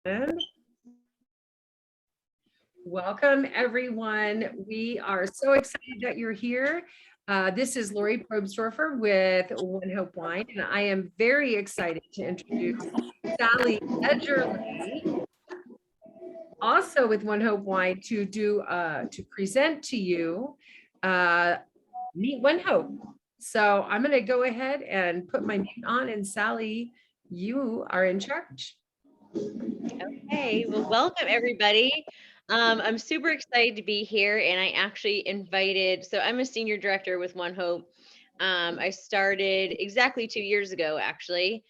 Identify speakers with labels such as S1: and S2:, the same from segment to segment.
S1: And welcome, everyone. We are so excited that you're here. This is Lori Probstorfer with One Hope Wine, and I am very excited to introduce Sally Edgerly, also with One Hope Wine, to present to you Meet One Hope. So I'm going to go ahead and put my mute on, and Sally, you are in charge.
S2: Okay, well, welcome everybody. I'm super excited to be here, and I actually invited, so I'm a senior director with One Hope. I started exactly 2 years ago, actually,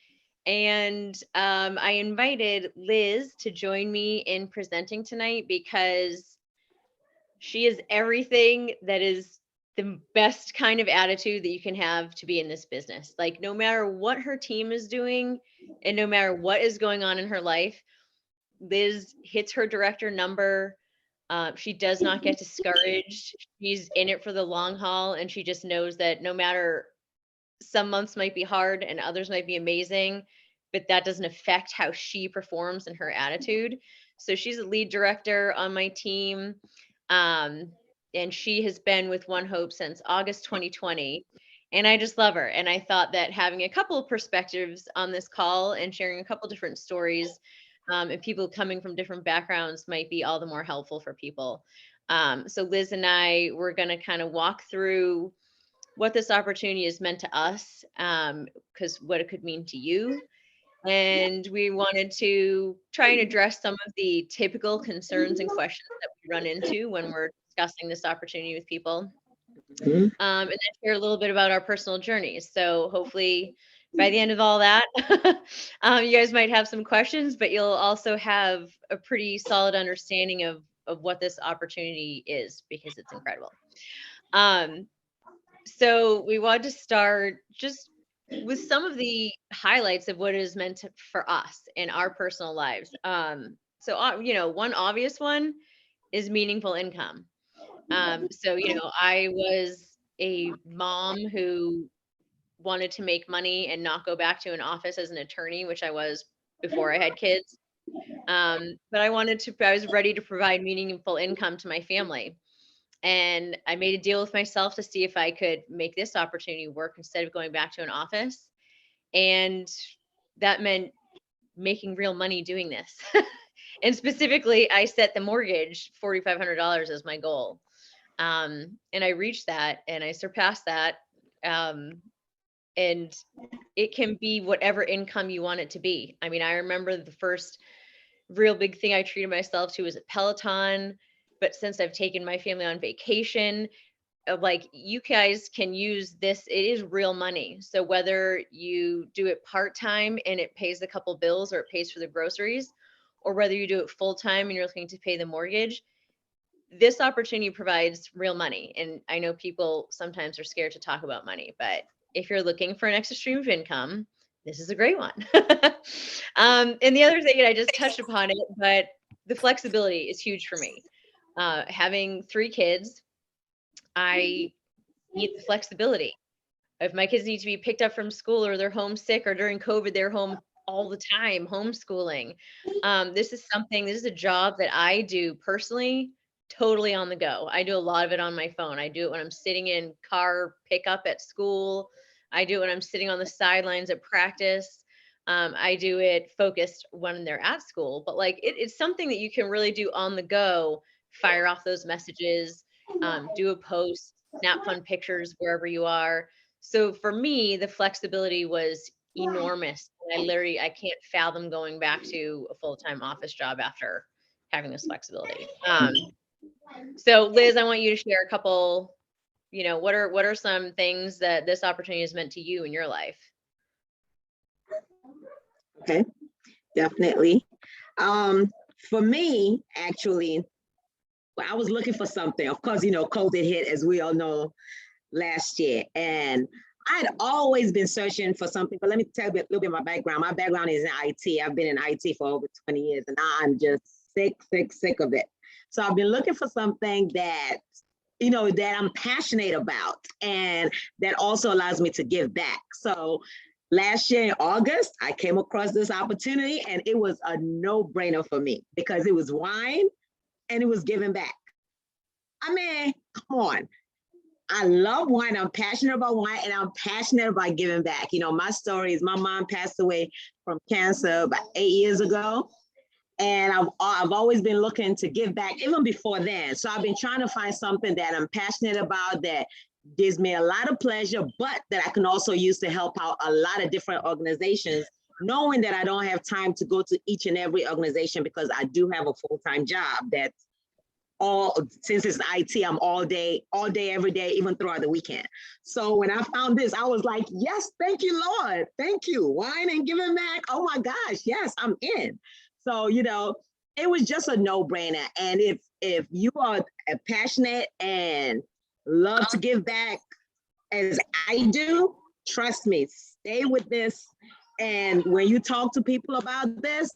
S2: and I invited Liz to join me in presenting tonight because she is everything that is the best kind of attitude that you can have to be in this business. Like, no matter what her team is doing, and no matter what is going on in her life, Liz hits her director number. She does not get discouraged. She's in it for the long haul, and she just knows that no matter, some months might be hard and others might be amazing, but that doesn't affect how she performs and her attitude. So she's a lead director on my team. Um, and she has been with One Hope since August 2020. And I just love her. And I thought that having a couple of perspectives on this call and sharing a couple different stories, and people coming from different backgrounds might be all the more helpful for people. So Liz and I, we're going to kind of walk through what this opportunity is meant to us, because what it could mean to you. And we wanted to try and address some of the typical concerns and questions that we run into when we're discussing this opportunity with people, and then share a little bit about our personal journeys. So hopefully by the end of all that, you guys might have some questions, but you'll also have a pretty solid understanding of what this opportunity is, because it's incredible. Um, so we wanted to start just with some of the highlights of what it is meant for us in our personal lives. One obvious one is meaningful income. I was a mom who wanted to make money and not go back to an office as an attorney, which I was before I had kids. But I was ready to provide meaningful income to my family. And I made a deal with myself to see if I could make this opportunity work instead of going back to an office. And that meant making real money doing this. And specifically, I set the mortgage $4,500 as my goal. And I reached that and I surpassed that. Um, and it can be whatever income you want it to be. I mean, I remember the first real big thing I treated myself to was a Peloton. But since I've taken my family on vacation, like, you guys can use this, it is real money. So whether you do it part-time and it pays a couple bills or it pays for the groceries, or whether you do it full-time and you're looking to pay the mortgage, this opportunity provides real money. And I know people sometimes are scared to talk about money, but if you're looking for an extra stream of income, this is a great one. And the other thing, and I just touched upon it, but the flexibility is huge for me. Having 3 kids, I need the flexibility. If my kids need to be picked up from school, or they're homesick, or during COVID, they're home all the time, homeschooling. This is a job that I do personally, totally on the go. I do a lot of it on my phone. I do it when I'm sitting in car pickup at school. I do it when I'm sitting on the sidelines at practice. I do it focused when they're at school, but like it's something that you can really do on the go, fire off those messages, do a post, snap fun pictures wherever you are. So for me, the flexibility was enormous. I can't fathom going back to a full-time office job after having this flexibility. So Liz, I want you to share a couple, what are some things that this opportunity has meant to you in your life?
S3: Okay, definitely. For me, actually, well, I was looking for something. Of course, COVID hit, as we all know, last year. And I'd always been searching for something, but let me tell you a little bit of my background. My background is in IT. I've been in IT for over 20 years, and I'm just sick of it. So I've been looking for something that, that I'm passionate about and that also allows me to give back. So last year in August, I came across this opportunity and it was a no-brainer for me because it was wine and it was giving back. I mean, come on. I love wine. I'm passionate about wine and I'm passionate about giving back. You know, my story is my mom passed away from cancer about 8 years ago. And I've always been looking to give back even before then. So I've been trying to find something that I'm passionate about that gives me a lot of pleasure, but that I can also use to help out a lot of different organizations, knowing that I don't have time to go to each and every organization because I do have a full-time job that's since it's IT, I'm all day, every day, even throughout the weekend. So when I found this, I was like, yes, thank you, Lord. Thank you. Wine and giving back. Oh my gosh, yes, I'm in. So, you know, it was just a no-brainer. And if you are passionate and love to give back as I do, trust me, stay with this. And when you talk to people about this,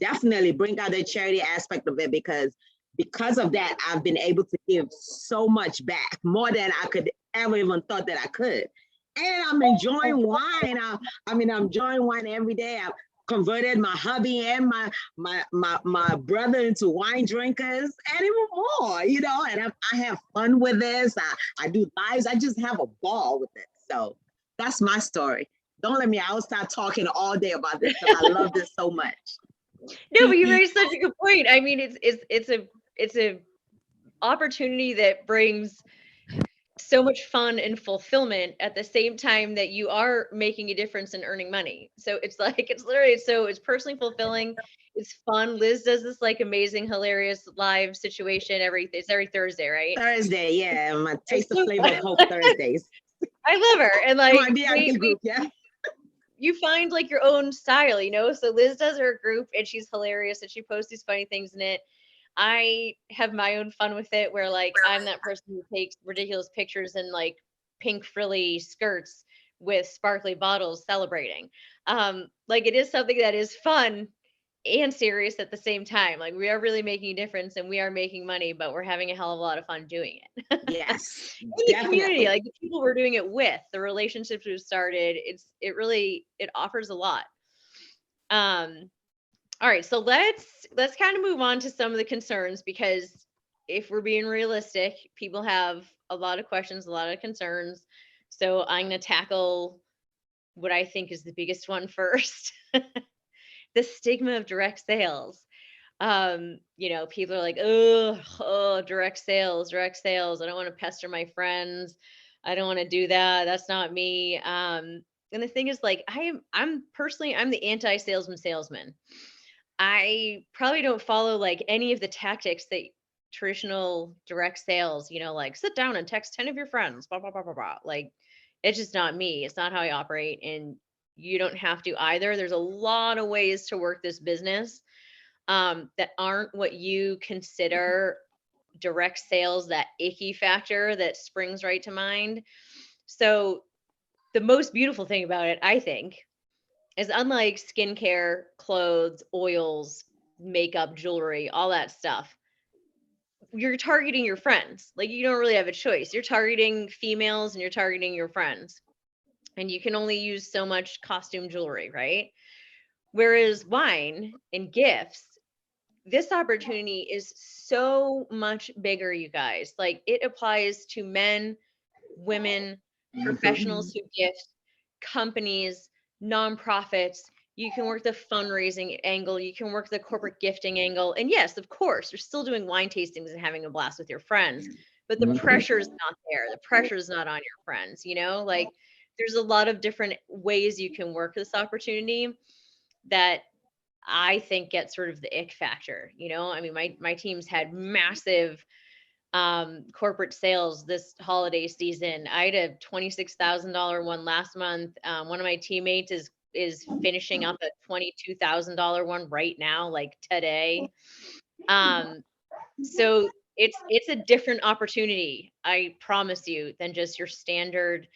S3: definitely bring out the charity aspect of it because of that, I've been able to give so much back, more than I could ever even thought that I could. And I'm enjoying wine. I'm enjoying wine every day. I've converted my hubby and my brother into wine drinkers and even more, you know, and I have fun with this. I do lives. I just have a ball with it. So that's my story. Don't let me, I'll start talking all day about this because I love this so much.
S2: No, but you raised such a good point. I mean, it's a opportunity that brings so much fun and fulfillment at the same time that you are making a difference and earning money. So it's like, it's literally, so it's personally fulfilling. It's fun. Liz does this like amazing, hilarious live situation it's every Thursday, right?
S3: Thursday, yeah. My Taste the Flavor of Hope Thursdays.
S2: I love her. And like,
S3: My VIP group, yeah.
S2: You find like your own style, you know? So Liz does her group and she's hilarious and she posts these funny things in it. I have my own fun with it where like I'm that person who takes ridiculous pictures in like pink frilly skirts with sparkly bottles celebrating. Like it is something that is fun and serious at the same time. Like we are really making a difference and we are making money, but we're having a hell of a lot of fun doing it.
S3: Yes.
S2: In the community, like the people we're doing it with, the relationships we've started, it offers a lot. All right, so let's kind of move on to some of the concerns because if we're being realistic, people have a lot of questions, a lot of concerns. So I'm going to tackle what I think is the biggest one first. The stigma of direct sales. You know, people are like, oh, direct sales. I don't want to pester my friends. I don't want to do that. That's not me. And the thing is like, I'm the anti-salesman. I probably don't follow like any of the tactics that traditional direct sales, you know, like sit down and text 10 of your friends, blah, blah, blah, blah, blah. Like, it's just not me. It's not how I operate. And you don't have to either. There's a lot of ways to work this business that aren't what you consider direct sales, that icky factor that springs right to mind. So the most beautiful thing about it, I think, is unlike skincare, clothes, oils, makeup, jewelry, all that stuff, you're targeting your friends. Like you don't really have a choice. You're targeting females and you're targeting your friends. And you can only use so much costume jewelry, right? Whereas wine and gifts, this opportunity is so much bigger, you guys. Like it applies to men, women, professionals who gift, companies, nonprofits. You can work the fundraising angle. You can work the corporate gifting angle. And yes, of course, you're still doing wine tastings and having a blast with your friends, but the pressure is not there. The pressure is not on your friends, you know, like there's a lot of different ways you can work this opportunity that I think get sort of the ick factor, you know. I mean, my team's had massive corporate sales this holiday season. I had a $26,000 one last month. One of my teammates is finishing up a $22,000 one right now, like today. So it's a different opportunity, I promise you, than just your standard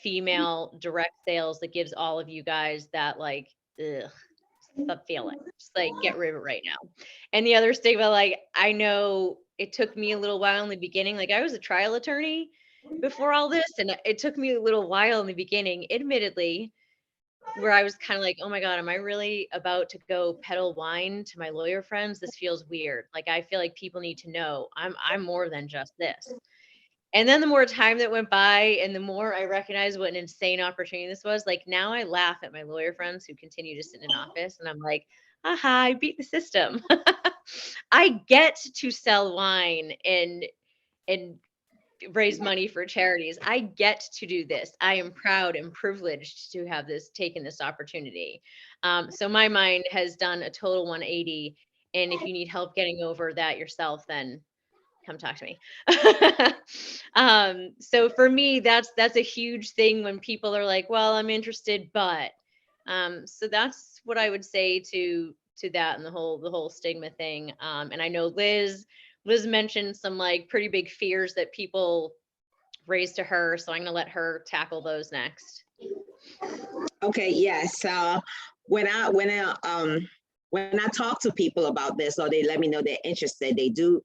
S2: female direct sales that gives all of you guys that like ugh, the feeling. Just like get rid of it right now. And the other stigma, like I know it took me a little while in the beginning. Like I was a trial attorney before all this, and it took me a little while in the beginning, admittedly, where I was kind of like, oh my God, am I really about to go peddle wine to my lawyer friends? This feels weird. Like, I feel like people need to know I'm more than just this. And then the more time that went by and the more I recognized what an insane opportunity this was, like now I laugh at my lawyer friends who continue to sit in an office and I'm like, aha, I beat the system. I get to sell wine and raise money for charities. I get to do this. I am proud and privileged to have taken this opportunity. So my mind has done a total 180. And if you need help getting over that yourself, then come talk to me. So for me, that's a huge thing when people are like, well, I'm interested, but so that's what I would say to that and the whole stigma thing. And I know Liz mentioned some like pretty big fears that people raise to her. So I'm gonna let her tackle those next.
S3: Okay, yes. When I talk to people about this, or they let me know they're interested, they do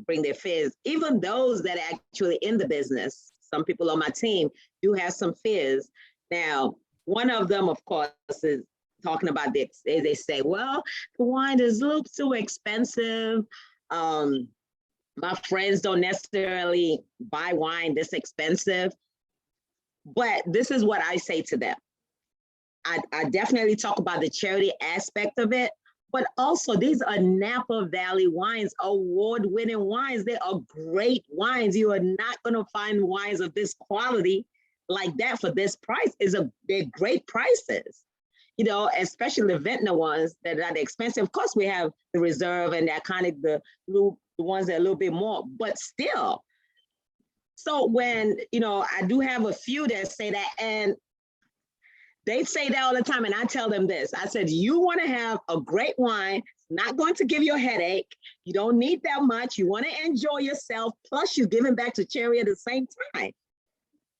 S3: bring their fears. Even those that are actually in the business, some people on my team do have some fears. Now, one of them, of course, is talking about this. They say, well, the wine is a little too expensive. My friends don't necessarily buy wine this expensive. But this is what I say to them. I definitely talk about the charity aspect of it, but also these are Napa Valley wines, award-winning wines. They are great wines. You are not going to find wines of this quality like that for this price. They're great prices, you know, especially the vintner ones that are expensive. Of course, we have the reserve and that kind of the ones that are a little bit more, but still. So when, you know, I do have a few that say that, and they say that all the time, and I tell them this. I said, you want to have a great wine, not going to give you a headache. You don't need that much. You want to enjoy yourself, plus you're giving back to charity at the same time.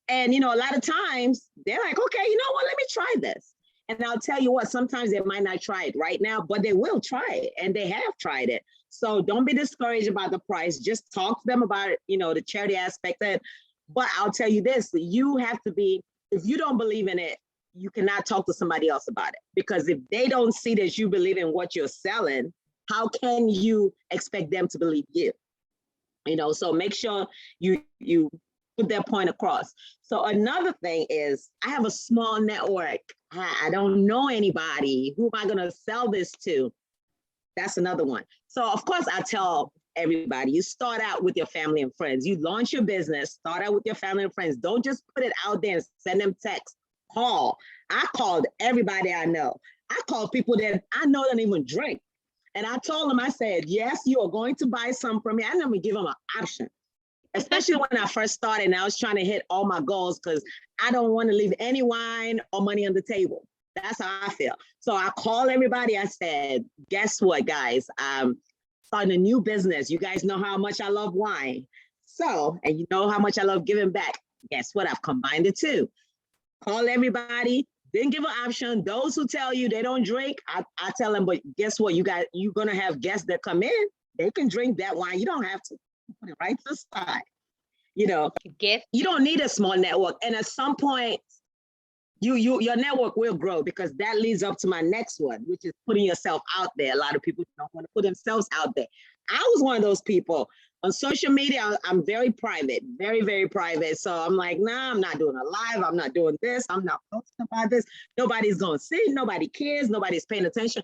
S3: And, you know, a lot of times they're like, okay, you know what, let me try this. And I'll tell you what, sometimes they might not try it right now, but they will try it, and they have tried it. So don't be discouraged about the price. Just talk to them about, you know, the charity aspect of it. But I'll tell you this, you have to be, if you don't believe in it, you cannot talk to somebody else about it, because if they don't see that you believe in what you're selling, how can you expect them to believe you? You know, so make sure you put that point across. So another thing is, I have a small network. I don't know anybody. Who am I going to sell this to? That's another one. So of course I tell everybody, you start out with your family and friends. You launch your business, start out with your family and friends. Don't just put it out there and send them texts. Call. I called everybody I know. I called people that I know don't even drink. And I told them, I said, yes, you are going to buy some from me. I never give them an option, especially when I first started and I was trying to hit all my goals, because I don't want to leave any wine or money on the table. That's how I feel. So I called everybody. I said, guess what, guys? I'm starting a new business. You guys know how much I love wine. So, and you know how much I love giving back. Guess what? I've combined the two. Call everybody, didn't give an option. Those who tell you they don't drink, I tell them, but guess what? You're gonna have guests that come in, they can drink that wine. You don't have to. Put it right to the side. You know,
S2: Gift.
S3: you don't need a small network. And at some point, your network will grow, because that leads up to my next one, which is putting yourself out there. A lot of people don't want to put themselves out there. I was one of those people. On social media, I'm very private, very, very private. So I'm like, nah, I'm not doing a live. I'm not doing this. I'm not posting about this. Nobody's going to see. Nobody cares. Nobody's paying attention.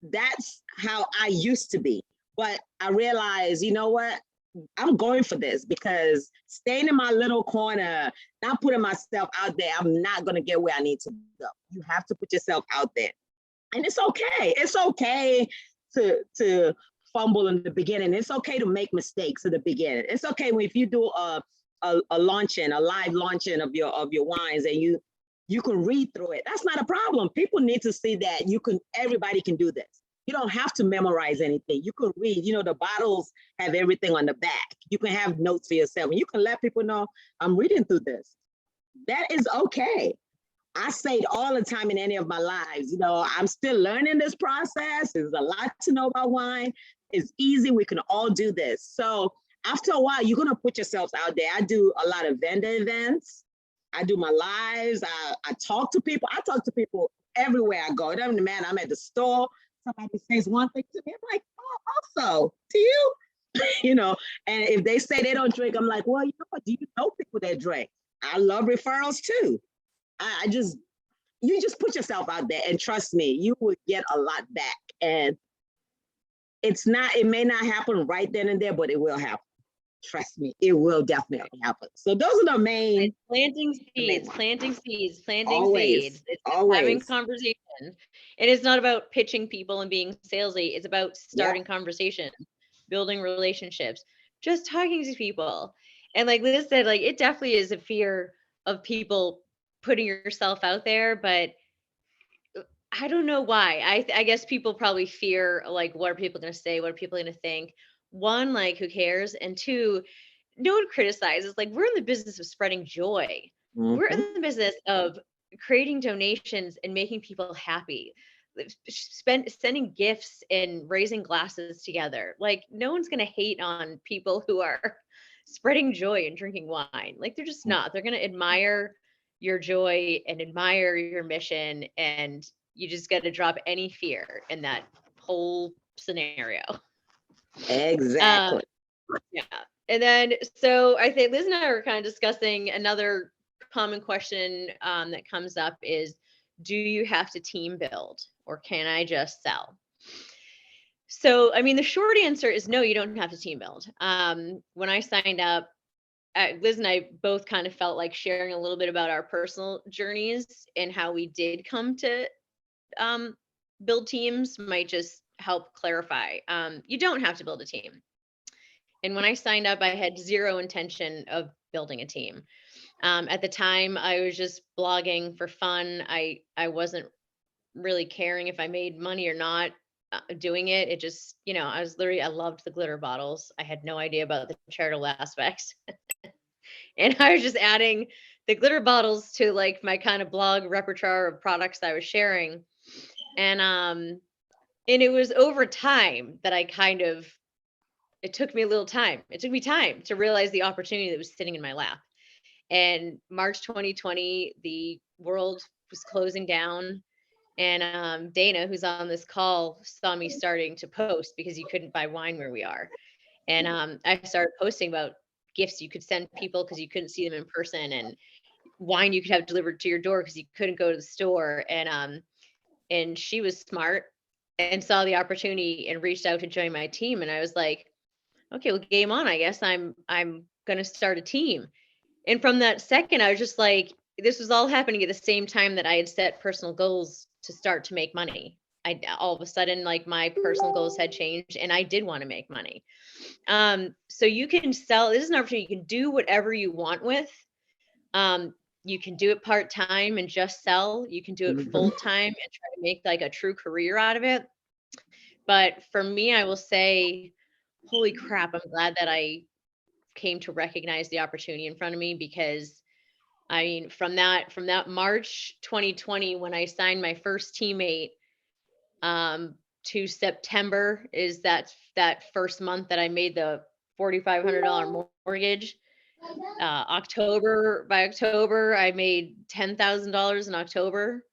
S3: That's how I used to be. But I realized, you know what? I'm going for this, because staying in my little corner, not putting myself out there, I'm not going to get where I need to go. You have to put yourself out there. And it's okay. It's okay to fumble in the beginning. It's okay to make mistakes in the beginning. It's okay if you do a launching, a live launching of your wines, and you can read through it. That's not a problem. People need to see that everybody can do this. You don't have to memorize anything. You can read, you know, the bottles have everything on the back. You can have notes for yourself, and you can let people know, I'm reading through this. That is okay. I say it all the time in any of my lives. You know, I'm still learning this process. There's a lot to know about wine. It's easy. We can all do this. So after a while, you're going to put yourselves out there. I do a lot of vendor events. I do my lives. I talk to people. I talk to people everywhere I go. It doesn't matter. I'm at the store. Somebody says one thing to me. I'm like, oh, also to you, you know. And if they say they don't drink, I'm like, well, you know what? Do you know people that drink? I love referrals too. I just, you just put yourself out there and trust me, you will get a lot back. And it may not happen right then and there, but it will happen. Trust me, it will definitely happen. So those are the main.
S2: Planting seeds,
S3: ones.
S2: planting seeds, planting
S3: Always,
S2: seeds. It's just having
S3: always.
S2: conversation. And it's not about pitching people and being salesy. It's about starting conversations, building relationships, just talking to people. And like Liz said, like it definitely is a fear of people putting yourself out there, but I don't know why. I guess people probably fear like what are people going to say? What are people going to think? One, like who cares? And two, no one criticizes. Like we're in the business of spreading joy. We're
S3: Mhm.
S2: in the business of creating donations and making people happy. Sending gifts and raising glasses together. Like no one's going to hate on people who are spreading joy and drinking wine. Like they're just not. They're going to admire your joy and admire your mission, and you just got to drop any fear in that whole scenario.
S3: Exactly.
S2: Yeah. And then, so I think Liz and I were kind of discussing another common question that comes up is, do you have to team build or can I just sell? So, I mean, the short answer is no, you don't have to team build. When I signed up, Liz and I both kind of felt like sharing a little bit about our personal journeys and how we did come to build teams might just help clarify. You don't have to build a team. And when I signed up, I had zero intention of building a team. At the time, I was just blogging for fun. I wasn't really caring if I made money or not doing it. It just, I loved the glitter bottles. I had no idea about the charitable aspects. And I was just adding the glitter bottles to like my kind of blog repertoire of products that I was sharing. And it was over time that it took me a little time. It took me time to realize the opportunity that was sitting in my lap. And March 2020, the world was closing down. And Dana, who's on this call, saw me starting to post because you couldn't buy wine where we are. And I started posting about gifts you could send people because you couldn't see them in person, and wine you could have delivered to your door because you couldn't go to the store. And she was smart and saw the opportunity and reached out to join my team. And I was like, okay, well, game on. I guess I'm going to start a team. And from that second, I was just like, this was all happening at the same time that I had set personal goals to start to make money. All of a sudden, like my personal goals had changed and I did want to make money. So you can sell, this is an opportunity. You can do whatever you want with. You can do it part-time and just sell. You can do it full-time and try to make like a true career out of it. But for me, I will say, holy crap, I'm glad that I came to recognize the opportunity in front of me, because I mean, from that March 2020, when I signed my first teammate, to September is that first month that I made the $4,500 mortgage. By October, I made $10,000 in October.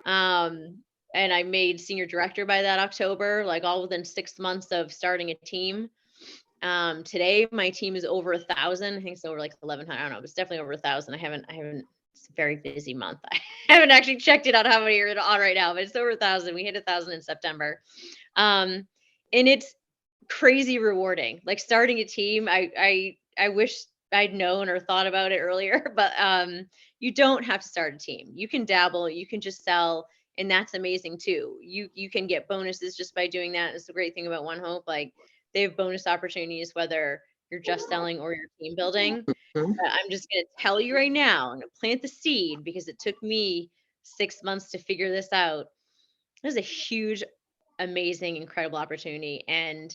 S2: And I made senior director by that October, like all within 6 months of starting a team. Today my team is over 1,000. I think it's over like 1,100. I don't know, but it's definitely over 1,000. I haven't, it's a very busy month. I haven't actually checked it out how many are on right now, but it's over 1,000. We hit 1,000 in September. And it's crazy rewarding. Like starting a team, I wish I'd known or thought about it earlier, but you don't have to start a team. You can dabble, you can just sell, and that's amazing too. You can get bonuses just by doing that. It's the great thing about ONEHOPE. Like they have bonus opportunities whether you're just selling or you're team building. But I'm just going to tell you right now, and plant the seed, because it took me 6 months to figure this out. This is a huge, amazing, incredible opportunity. And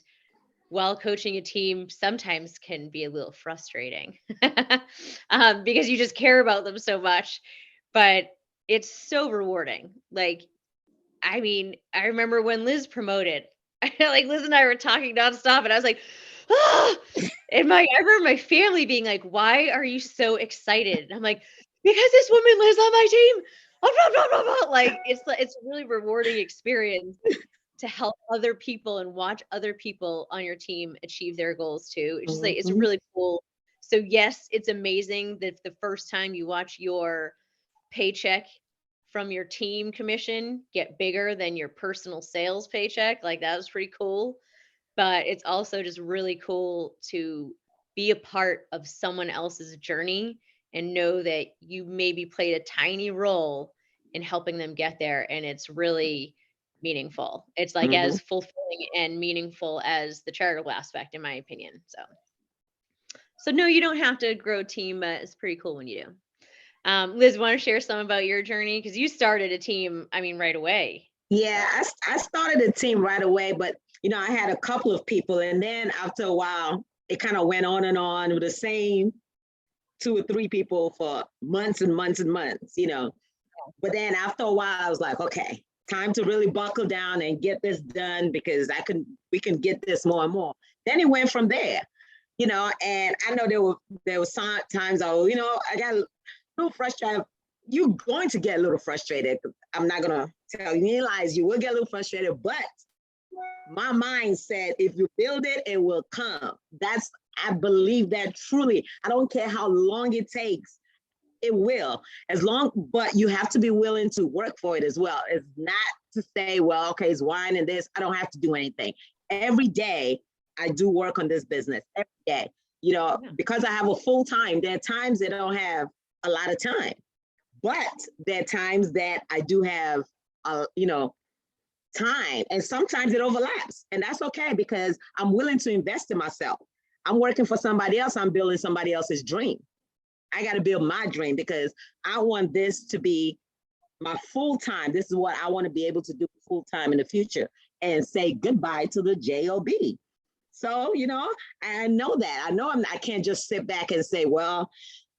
S2: while coaching a team sometimes can be a little frustrating because you just care about them so much, but it's so rewarding. Like, I mean, I remember when Liz promoted, like Liz and I were talking nonstop, and I was like, oh! And I remember my family being like, why are you so excited? And I'm like, because this woman lives on my team. Blah, blah, blah, blah. Like it's a really rewarding experience to help other people and watch other people on your team achieve their goals too. It's just like it's
S3: Mhm.
S2: really cool. So yes, it's amazing that the first time you watch your paycheck from your team commission get bigger than your personal sales paycheck. Like that was pretty cool. But it's also just really cool to be a part of someone else's journey and know that you maybe played a tiny role in helping them get there. And it's really meaningful. It's like
S3: Mhm.
S2: as fulfilling and meaningful as the charitable aspect, in my opinion. So no, you don't have to grow a team, but it's pretty cool when you do. Liz, want to share some about your journey? Because you started a team, I mean, right away.
S3: Yeah, I started a team right away, but I had a couple of people, and then after a while, it kind of went on and on with the same 2 or 3 people for months and months and months. But then after a while, I was like, okay, time to really buckle down and get this done because we can get this more and more. Then it went from there. And I know there were some times I got a little frustrated. You're going to get a little frustrated. I'm not gonna tell you any lies. You will get a little frustrated, but my mind said, if you build it, it will come. I believe that truly. I don't care how long it takes. It will, but you have to be willing to work for it as well. It's not to say, well, okay, it's wine and this. I don't have to do anything. Every day, I do work on this business. Every day, because I have a full time. There are times that I don't have a lot of time, but there are times that I do have, time, and sometimes it overlaps, and that's okay because I'm willing to invest in myself. I'm working for somebody else. I'm building somebody else's dream. I got to build my dream because I want this to be my full time. This is what I want to be able to do full time in the future and say goodbye to the job. So, I know that. I can't just sit back and say, well,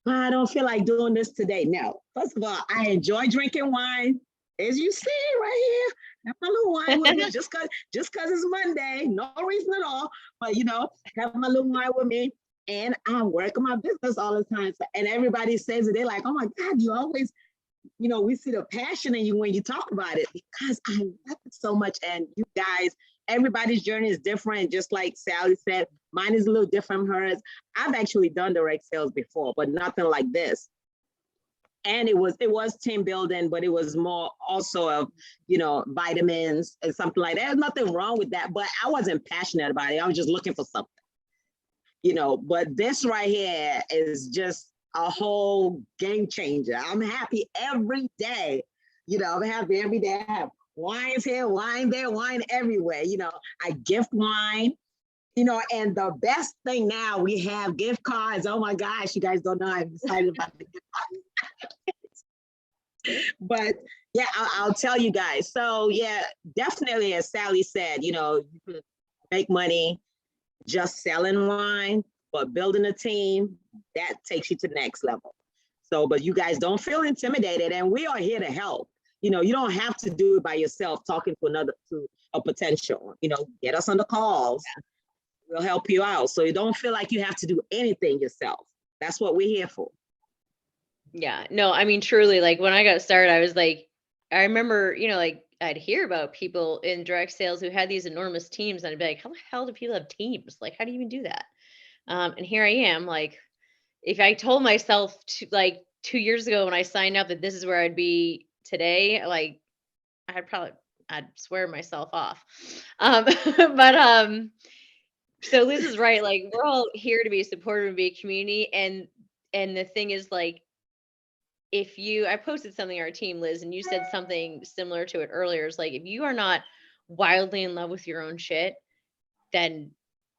S3: I don't feel like doing this today. No. First of all, I enjoy drinking wine. As you see right here, have my little wine with me just cause it's Monday. No reason at all. But have my little wine with me. And I'm working my business all the time. And everybody says it. They're like, oh my God, you always, we see the passion in you when you talk about it because I love it so much. And you guys, everybody's journey is different. Just like Sally said, mine is a little different from hers. I've actually done direct sales before, but nothing like this. And it was team building, but it was more also of, vitamins and something like that. There's nothing wrong with that, but I wasn't passionate about it. I was just looking for something. But this right here is just a whole game changer. I'm happy every day. I'm happy every day. I have wines here, wine there, wine everywhere. I gift wine, and the best thing now we have gift cards. Oh my gosh, you guys don't know. I'm excited about the gift cards. But yeah, I'll tell you guys. So yeah, definitely, as Sally said, you can make money just selling wine, but building a team, that takes you to the next level. So, but you guys don't feel intimidated, and we are here to help. You don't have to do it by yourself, talking to a potential, get us on the calls. We'll help you out. So you don't feel like you have to do anything yourself. That's what we're here for.
S2: Yeah, no, I mean, truly, like when I got started, I was like, I remember, like I'd hear about people in direct sales who had these enormous teams, and I'd be like, how the hell do people have teams? Like, how do you even do that? And here I am, like, if I told myself like 2 years ago when I signed up that this is where I'd be today, like, I'd swear myself off. But so Liz is right. Like, we're all here to be supportive and be a community, and the thing is, like, I posted something on our team, Liz, and you said something similar to it earlier. It's like, if you are not wildly in love with your own shit, then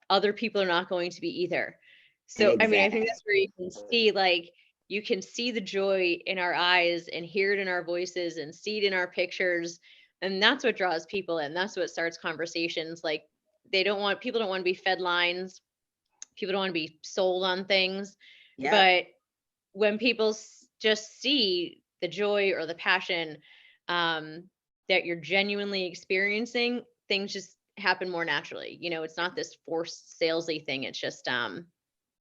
S2: other people are not going to be either. So, I mean, I think
S3: Exactly.
S2: that's where you can see, like, you can see the joy in our eyes and hear it in our voices and see it in our pictures. And that's what draws people in. That's what starts conversations. Like, people don't want to be fed lines. People don't want to be sold on things.
S3: Yeah.
S2: But when people just see the joy or the passion that you're genuinely experiencing, things just happen more naturally. It's not this forced salesy thing. It's just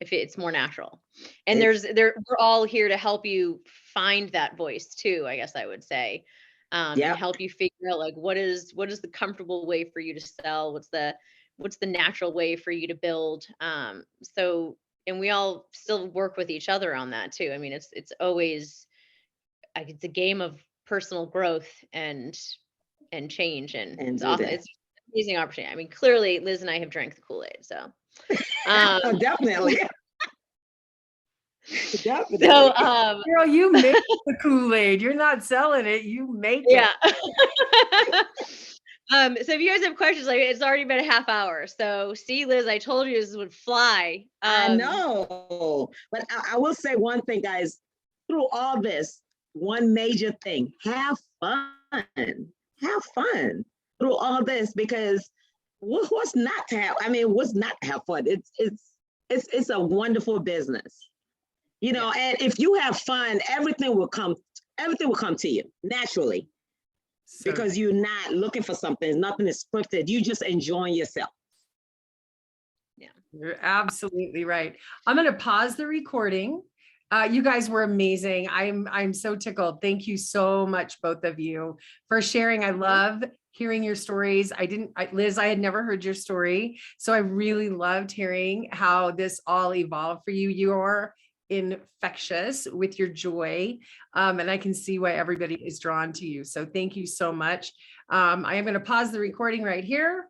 S2: if it's more natural. And
S3: It's-
S2: we're all here to help you find that voice too, I guess I would say. And
S3: Yep.
S2: help you figure out like what is the comfortable way for you to sell, what's the natural way for you to build. So, and we all still work with each other on that too. I mean, it's always it's a game of personal growth and change, and
S3: And
S2: it's
S3: do
S2: awesome.
S3: that.
S2: It's an amazing opportunity. I mean, clearly Liz and I have drank the Kool-Aid, so
S3: Oh, definitely. Definitely.
S2: so
S1: Girl, you make the Kool-Aid. You're not selling it. You make it.
S2: yeah. So if you guys have questions, like it's already been a half hour. So see, Liz, I told you this would fly.
S3: I know. But I will say one thing, guys, through all this, one major thing, have fun. Have fun through all this, because what's not to have, I mean, what's not to have fun? It's a wonderful business. You know, and if you have fun, everything will come to you naturally,
S1: So
S3: because you're not looking for something, nothing is scripted. You just enjoying yourself.
S1: you're absolutely right. I'm going to pause the recording. You guys were amazing. I'm so tickled. Thank you so much, both of you, for sharing. I love hearing your stories. Liz, I had never heard your story, so I really loved hearing how this all evolved for you. You are infectious with your joy, and I can see why everybody is drawn to you. So thank you so much. I am going to pause the recording right here.